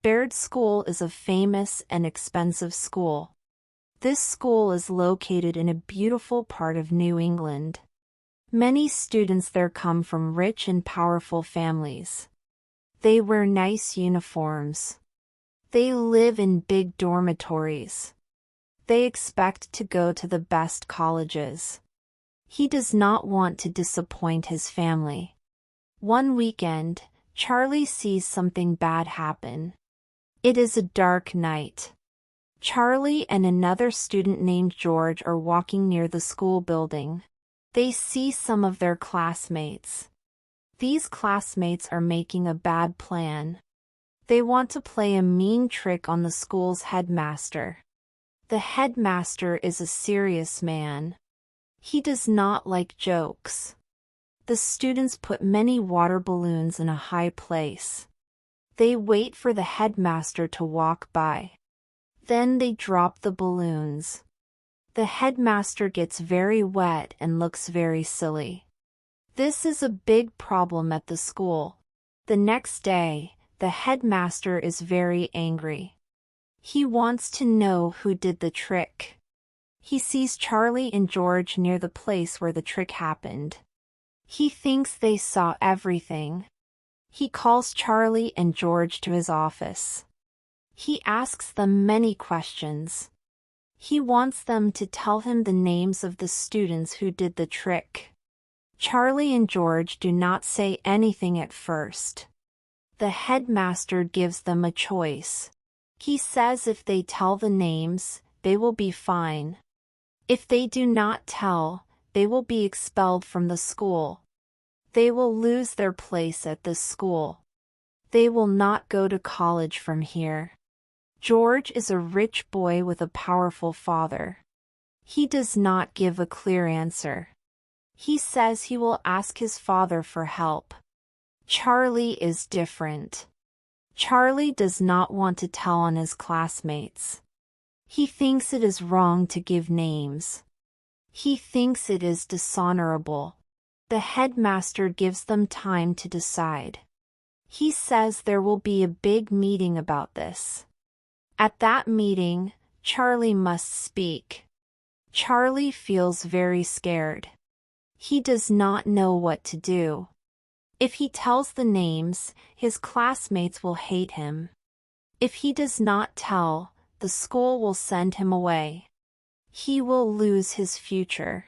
Baird School is a famous and expensive school. This school is located in a beautiful part of New England. Many students there come from rich and powerful families. They wear nice uniforms. They live in big dormitories. They expect to go to the best colleges. He does not want to disappoint his family. One weekend, Charlie sees something bad happen. It is a dark night. Charlie and another student named George are walking near the school building. They see some of their classmates. These classmates are making a bad plan. They want to play a mean trick on the school's headmaster. The headmaster is a serious man. He does not like jokes. The students put many water balloons in a high place. They wait for the headmaster to walk by. Then they drop the balloons. The headmaster gets very wet and looks very silly. This is a big problem at the school. The next day, the headmaster is very angry. He wants to know who did the trick. He sees Charlie and George near the place where the trick happened. He thinks they saw everything. He calls Charlie and George to his office. He asks them many questions. He wants them to tell him the names of the students who did the trick. Charlie and George do not say anything at first. The headmaster gives them a choice. He says if they tell the names, they will be fine. If they do not tell, they will be expelled from the school. They will lose their place at this school. They will not go to college from here. George is a rich boy with a powerful father. He does not give a clear answer. He says he will ask his father for help. Charlie is different. Charlie does not want to tell on his classmates. He thinks it is wrong to give names. He thinks it is dishonorable. The headmaster gives them time to decide. He says there will be a big meeting about this. At that meeting, Charlie must speak. Charlie feels very scared. He does not know what to do. If he tells the names, his classmates will hate him. If he does not tell, the school will send him away. He will lose his future.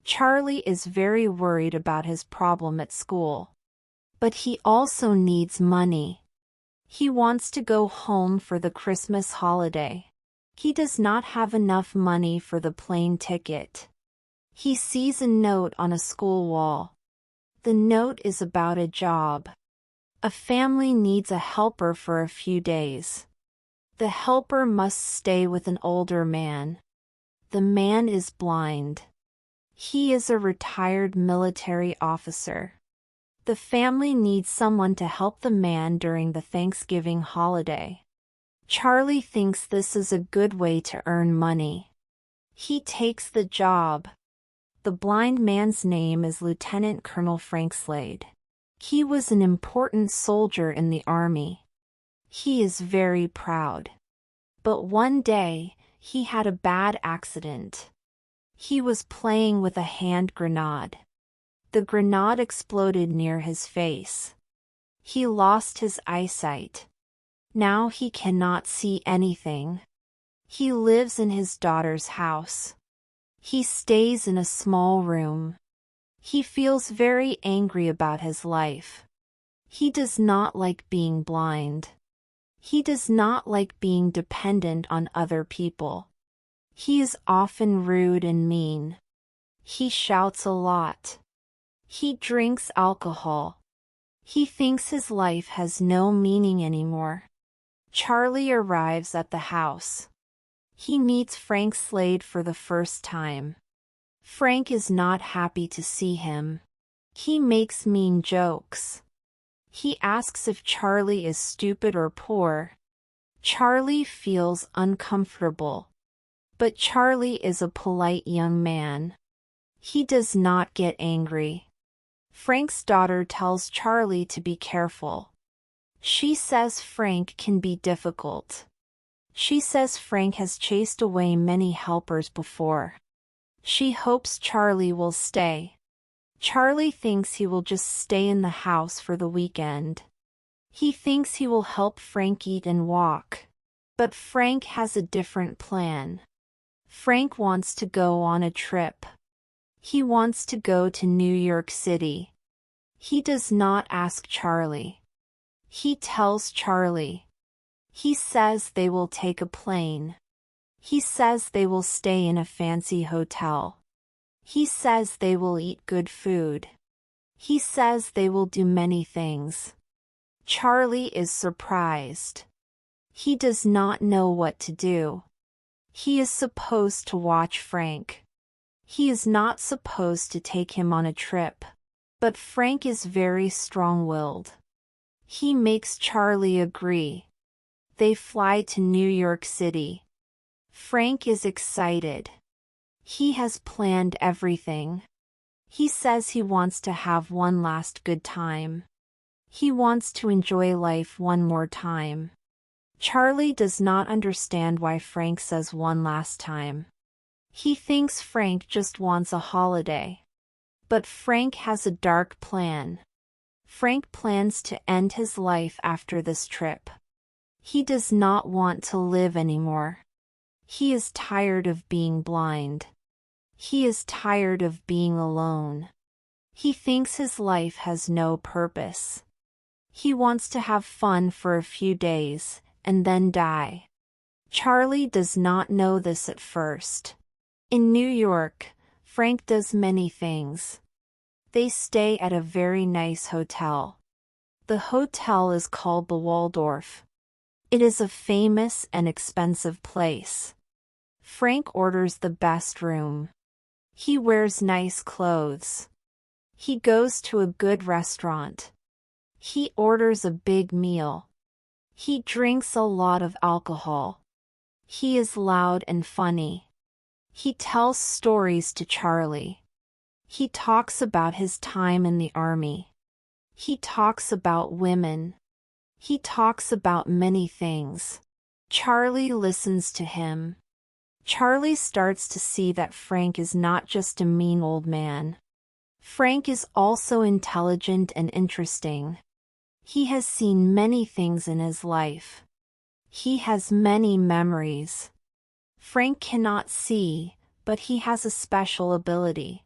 Charlie is very worried about his problem at school. But he also needs money. He wants to go home for the Christmas holiday. He does not have enough money for the plane ticket. He sees a note on a school wall. The note is about a job. A family needs a helper for a few days. The helper must stay with an older man. The man is blind. He is a retired military officer. The family needs someone to help the man during the Thanksgiving holiday. Charlie thinks this is a good way to earn money. He takes the job. The blind man's name is Lieutenant Colonel Frank Slade. He was an important soldier in the army. He is very proud. But one day, he had a bad accident. He was playing with a hand grenade. The grenade exploded near his face. He lost his eyesight. Now he cannot see anything. He lives in his daughter's house. He stays in a small room. He feels very angry about his life. He does not like being blind. He does not like being dependent on other people. He is often rude and mean. He shouts a lot. He drinks alcohol. He thinks his life has no meaning anymore. Charlie arrives at the house. He meets Frank Slade for the first time. Frank is not happy to see him. He makes mean jokes. He asks if Charlie is stupid or poor. Charlie feels uncomfortable. But Charlie is a polite young man. He does not get angry. Frank's daughter tells Charlie to be careful. She says Frank can be difficult. She says Frank has chased away many helpers before. She hopes Charlie will stay. Charlie thinks he will just stay in the house for the weekend. He thinks he will help Frank eat and walk. But Frank has a different plan. Frank wants to go on a trip. He wants to go to New York City. He does not ask Charlie. He tells Charlie. He says they will take a plane. He says they will stay in a fancy hotel. He says they will eat good food. He says they will do many things. Charlie is surprised. He does not know what to do. He is supposed to watch Frank. He is not supposed to take him on a trip. But Frank is very strong-willed. He makes Charlie agree. They fly to New York City. Frank is excited. He has planned everything. He says he wants to have one last good time. He wants to enjoy life one more time. Charlie does not understand why Frank says one last time. He thinks Frank just wants a holiday. But Frank has a dark plan. Frank plans to end his life after this trip. He does not want to live anymore. He is tired of being blind. He is tired of being alone. He thinks his life has no purpose. He wants to have fun for a few days, and then die. Charlie does not know this at first. In New York, Frank does many things. They stay at a very nice hotel. The hotel is called the Waldorf. It is a famous and expensive place. Frank orders the best room. He wears nice clothes. He goes to a good restaurant. He orders a big meal. He drinks a lot of alcohol. He is loud and funny. He tells stories to Charlie. He talks about his time in the army. He talks about women. He talks about many things. Charlie listens to him. Charlie starts to see that Frank is not just a mean old man. Frank is also intelligent and interesting. He has seen many things in his life. He has many memories. Frank cannot see, but he has a special ability.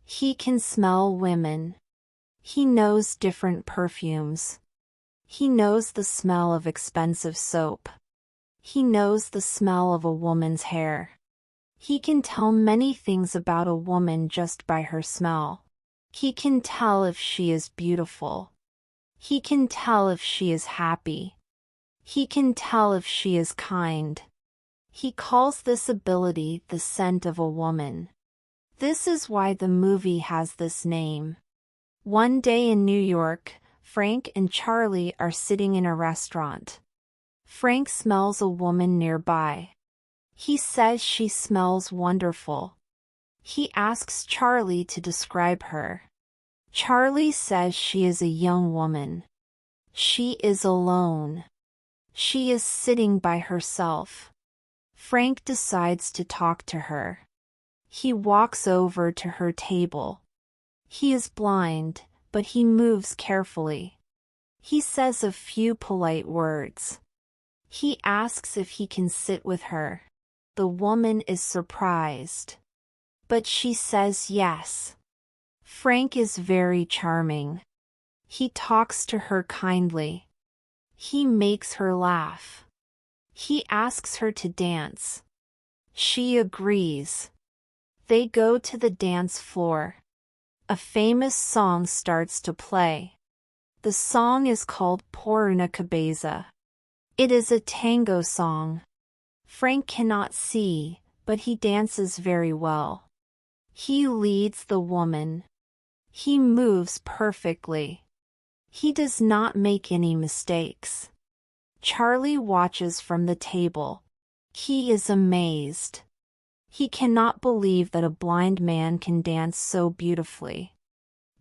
He can smell women. He knows different perfumes. He knows the smell of expensive soap. He knows the smell of a woman's hair. He can tell many things about a woman just by her smell. He can tell if she is beautiful. He can tell if she is happy. He can tell if she is kind. He calls this ability the scent of a woman. This is why the movie has this name. One day in New York, Frank and Charlie are sitting in a restaurant. Frank smells a woman nearby. He says she smells wonderful. He asks Charlie to describe her. Charlie says she is a young woman. She is alone. She is sitting by herself. Frank decides to talk to her. He walks over to her table. He is blind, but he moves carefully. He says a few polite words. He asks if he can sit with her. The woman is surprised. But she says yes. Frank is very charming. He talks to her kindly. He makes her laugh. He asks her to dance. She agrees. They go to the dance floor. A famous song starts to play. The song is called Por una cabeza. It is a tango song. Frank cannot see, but he dances very well. He leads the woman. He moves perfectly. He does not make any mistakes. Charlie watches from the table. He is amazed. He cannot believe that a blind man can dance so beautifully.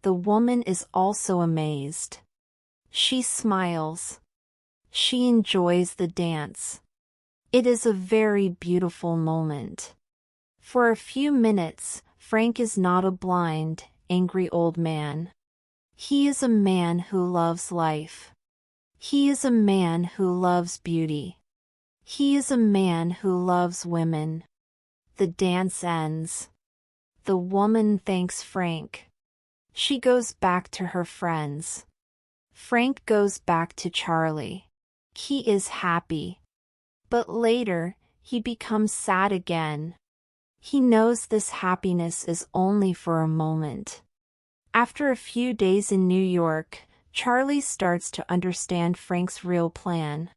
The woman is also amazed. She smiles. She enjoys the dance. It is a very beautiful moment. For a few minutes, Frank is not a blind, angry old man. He is a man who loves life. He is a man who loves beauty. He is a man who loves women. The dance ends. The woman thanks Frank. She goes back to her friends. Frank goes back to Charlie. He is happy. But later, he becomes sad again. He knows this happiness is only for a moment. After a few days in New York, Charlie starts to understand Frank's real plan.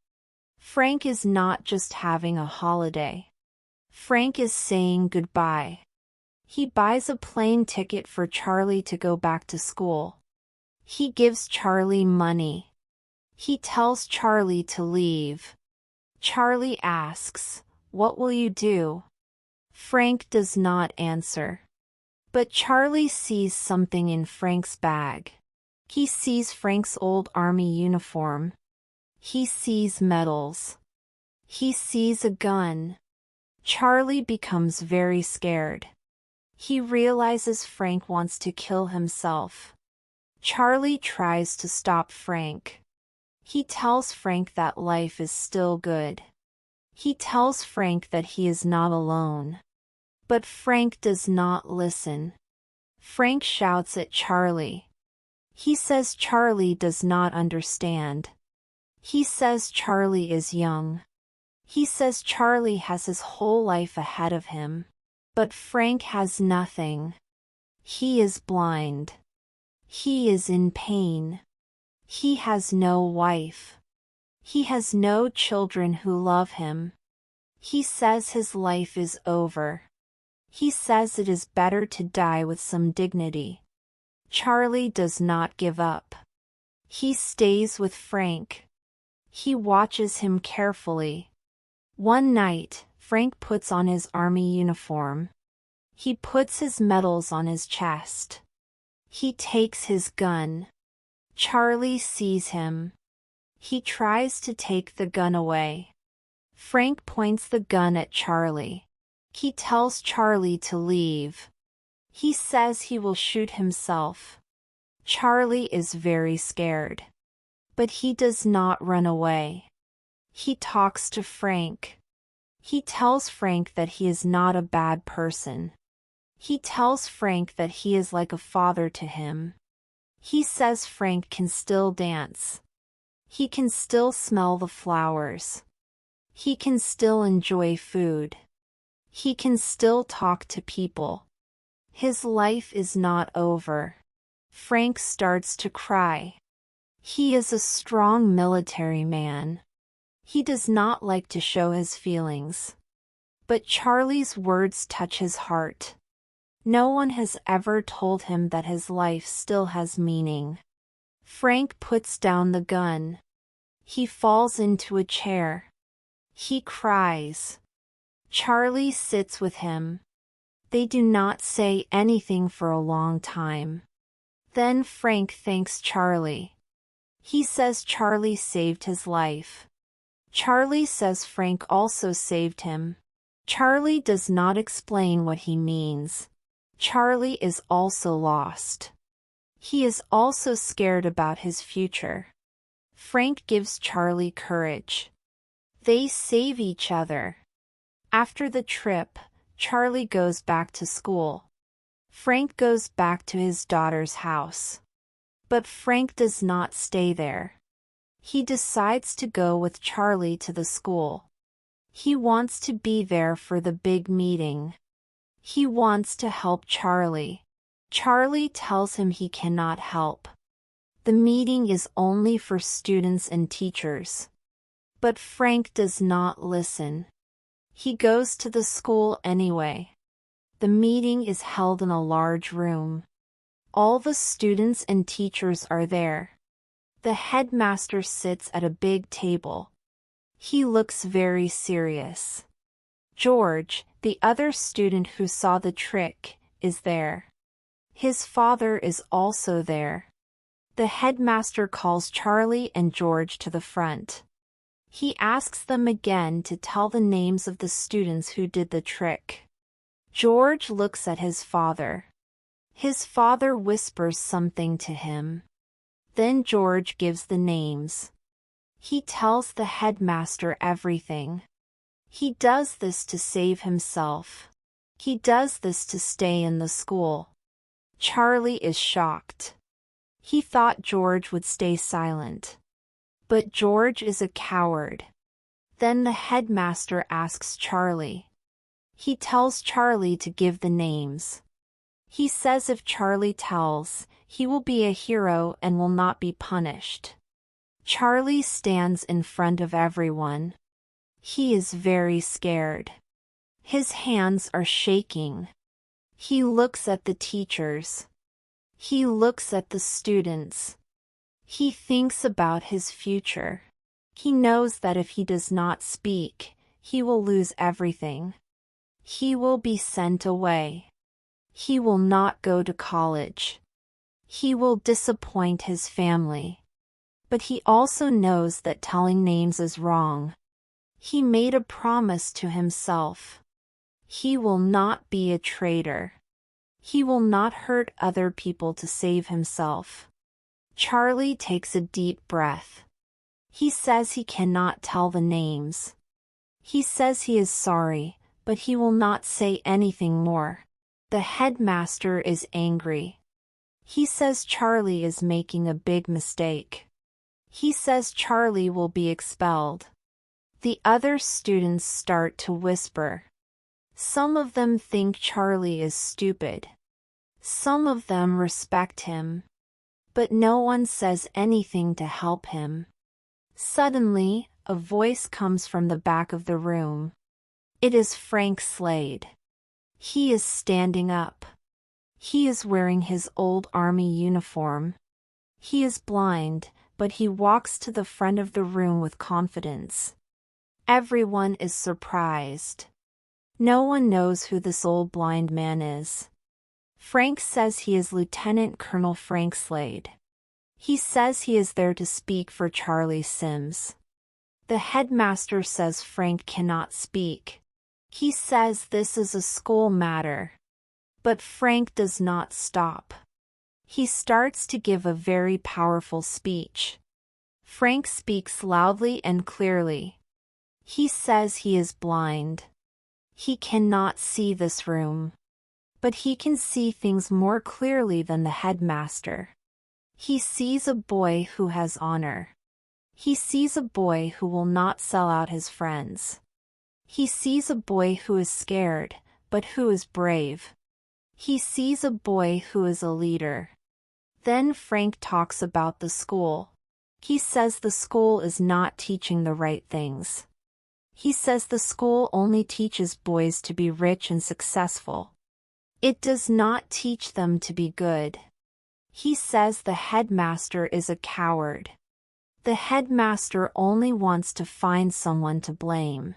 Frank is not just having a holiday. Frank is saying goodbye. He buys a plane ticket for Charlie to go back to school. He gives Charlie money. He tells Charlie to leave. Charlie asks, "What will you do?" Frank does not answer. But Charlie sees something in Frank's bag. He sees Frank's old army uniform. He sees medals. He sees a gun. Charlie becomes very scared. He realizes Frank wants to kill himself. Charlie tries to stop Frank. He tells Frank that life is still good. He tells Frank that he is not alone. But Frank does not listen. Frank shouts at Charlie. He says Charlie does not understand. He says Charlie is young. He says Charlie has his whole life ahead of him. But Frank has nothing. He is blind. He is in pain. He has no wife. He has no children who love him. He says his life is over. He says it is better to die with some dignity. Charlie does not give up. He stays with Frank. He watches him carefully. One night, Frank puts on his army uniform. He puts his medals on his chest. He takes his gun. Charlie sees him. He tries to take the gun away. Frank points the gun at Charlie. He tells Charlie to leave. He says he will shoot himself. Charlie is very scared. But he does not run away. He talks to Frank. He tells Frank that he is not a bad person. He tells Frank that he is like a father to him. He says Frank can still dance. He can still smell the flowers. He can still enjoy food. He can still talk to people. His life is not over. Frank starts to cry. He is a strong military man. He does not like to show his feelings. But Charlie's words touch his heart. No one has ever told him that his life still has meaning. Frank puts down the gun. He falls into a chair. He cries. Charlie sits with him. They do not say anything for a long time. Then Frank thanks Charlie. He says Charlie saved his life. Charlie says Frank also saved him. Charlie does not explain what he means. Charlie is also lost. He is also scared about his future. Frank gives Charlie courage. They save each other. After the trip, Charlie goes back to school. Frank goes back to his daughter's house. But Frank does not stay there. He decides to go with Charlie to the school. He wants to be there for the big meeting. He wants to help Charlie. Charlie tells him he cannot help. The meeting is only for students and teachers. But Frank does not listen. He goes to the school anyway. The meeting is held in a large room. All the students and teachers are there. The headmaster sits at a big table. He looks very serious. George, the other student who saw the trick, is there. His father is also there. The headmaster calls Charlie and George to the front. He asks them again to tell the names of the students who did the trick. George looks at his father. His father whispers something to him. Then George gives the names. He tells the headmaster everything. He does this to save himself. He does this to stay in the school. Charlie is shocked. He thought George would stay silent. But George is a coward. Then the headmaster asks Charlie. He tells Charlie to give the names. He says if Charlie tells, he will be a hero and will not be punished. Charlie stands in front of everyone. He is very scared. His hands are shaking. He looks at the teachers. He looks at the students. He thinks about his future. He knows that if he does not speak, he will lose everything. He will be sent away. He will not go to college. He will disappoint his family. But he also knows that telling names is wrong. He made a promise to himself. He will not be a traitor. He will not hurt other people to save himself. Charlie takes a deep breath. He says he cannot tell the names. He says he is sorry, but he will not say anything more. The headmaster is angry. He says Charlie is making a big mistake. He says Charlie will be expelled. The other students start to whisper. Some of them think Charlie is stupid. Some of them respect him. But no one says anything to help him. Suddenly, a voice comes from the back of the room. It is Frank Slade. He is standing up. He is wearing his old army uniform. He is blind, but he walks to the front of the room with confidence. Everyone is surprised. No one knows who this old blind man is. Frank says he is Lieutenant Colonel Frank Slade. He says he is there to speak for Charlie Sims. The headmaster says Frank cannot speak. He says this is a school matter. But Frank does not stop. He starts to give a very powerful speech. Frank speaks loudly and clearly. He says he is blind. He cannot see this room. But he can see things more clearly than the headmaster. He sees a boy who has honor. He sees a boy who will not sell out his friends. He sees a boy who is scared, but who is brave. He sees a boy who is a leader. Then Frank talks about the school. He says the school is not teaching the right things. He says the school only teaches boys to be rich and successful. It does not teach them to be good. He says the headmaster is a coward. The headmaster only wants to find someone to blame.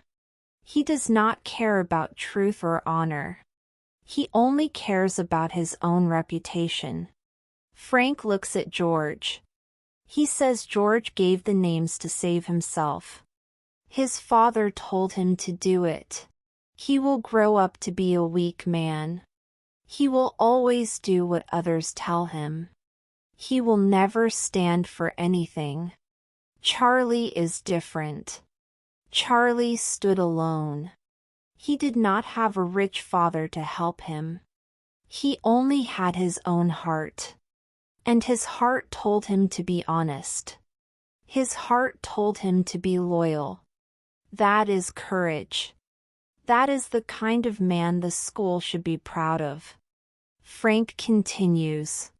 He does not care about truth or honor. He only cares about his own reputation. Frank looks at George. He says George gave the names to save himself. His father told him to do it. He will grow up to be a weak man. He will always do what others tell him. He will never stand for anything. Charlie is different. Charlie stood alone. He did not have a rich father to help him. He only had his own heart. And his heart told him to be honest. His heart told him to be loyal. That is courage. That is the kind of man the school should be proud of. Frank continues.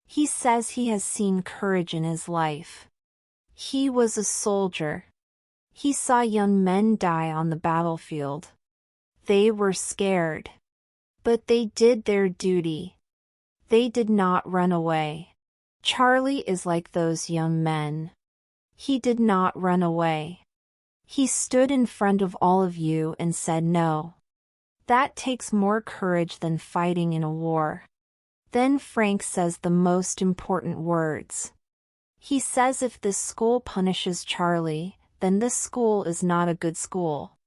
He says he has seen courage in his life. He was a soldier. He saw young men die on the battlefield. They were scared. But they did their duty. They did not run away. Charlie is like those young men. He did not run away. He stood in front of all of you and said no. That takes more courage than fighting in a war. Then Frank says the most important words. He says if this school punishes Charlie, then this school is not a good school.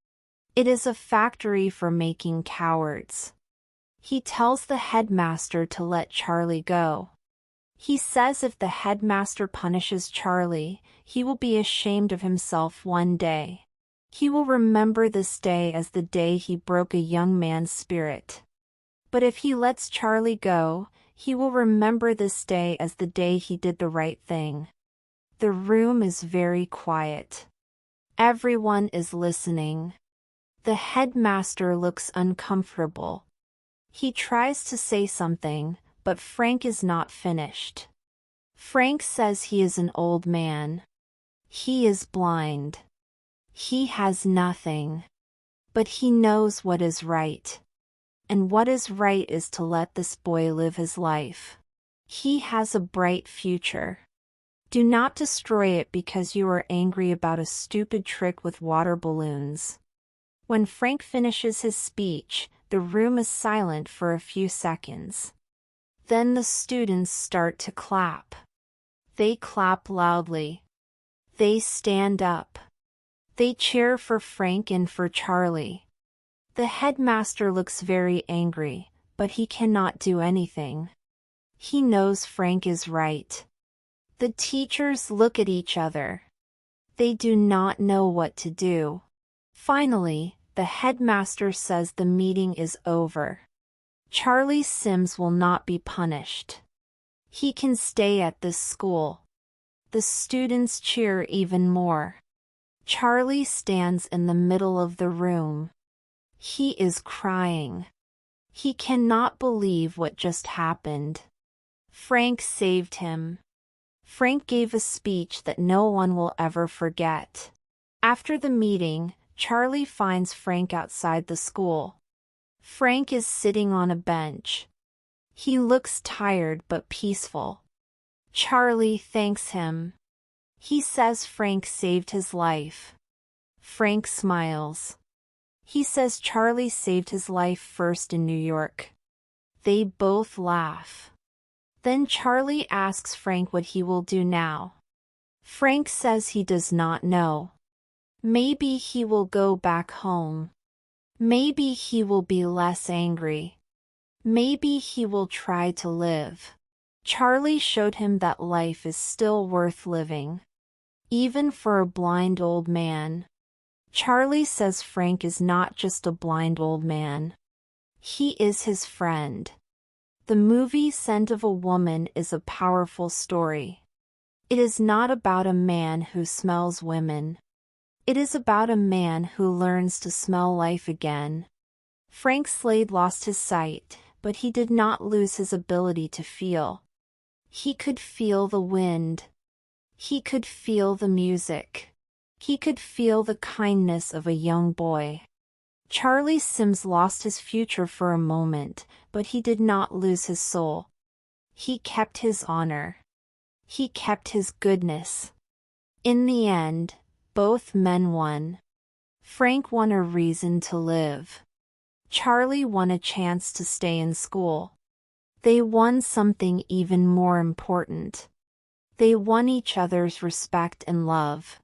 It is a factory for making cowards. He tells the headmaster to let Charlie go. He says if the headmaster punishes Charlie, he will be ashamed of himself one day. He will remember this day as the day he broke a young man's spirit. But if he lets Charlie go, he will remember this day as the day he did the right thing. The room is very quiet. Everyone is listening. The headmaster looks uncomfortable. He tries to say something, but Frank is not finished. Frank says he is an old man. He is blind. He has nothing. But he knows what is right. And what is right is to let this boy live his life. He has a bright future. Do not destroy it because you are angry about a stupid trick with water balloons. When Frank finishes his speech, the room is silent for a few seconds. Then the students start to clap. They clap loudly. They stand up. They cheer for Frank and for Charlie. The headmaster looks very angry, but he cannot do anything. He knows Frank is right. The teachers look at each other. They do not know what to do. Finally, the headmaster says the meeting is over. Charlie Sims will not be punished. He can stay at this school. The students cheer even more. Charlie stands in the middle of the room. He is crying. He cannot believe what just happened. Frank saved him. Frank gave a speech that no one will ever forget. After the meeting, Charlie finds Frank outside the school. Frank is sitting on a bench. He looks tired but peaceful. Charlie thanks him. He says Frank saved his life. Frank smiles. He says Charlie saved his life first in New York. They both laugh. Then Charlie asks Frank what he will do now. Frank says he does not know. Maybe he will go back home. Maybe he will be less angry. Maybe he will try to live. Charlie showed him that life is still worth living. Even for a blind old man. Charlie says Frank is not just a blind old man. He is his friend. The movie Scent of a Woman is a powerful story. It is not about a man who smells women. It is about a man who learns to smell life again. Frank Slade lost his sight, but he did not lose his ability to feel. He could feel the wind. He could feel the music. He could feel the kindness of a young boy. Charlie Sims lost his future for a moment, but he did not lose his soul. He kept his honor. He kept his goodness. In the end, both men won. Frank won a reason to live. Charlie won a chance to stay in school. They won something even more important. They won each other's respect and love.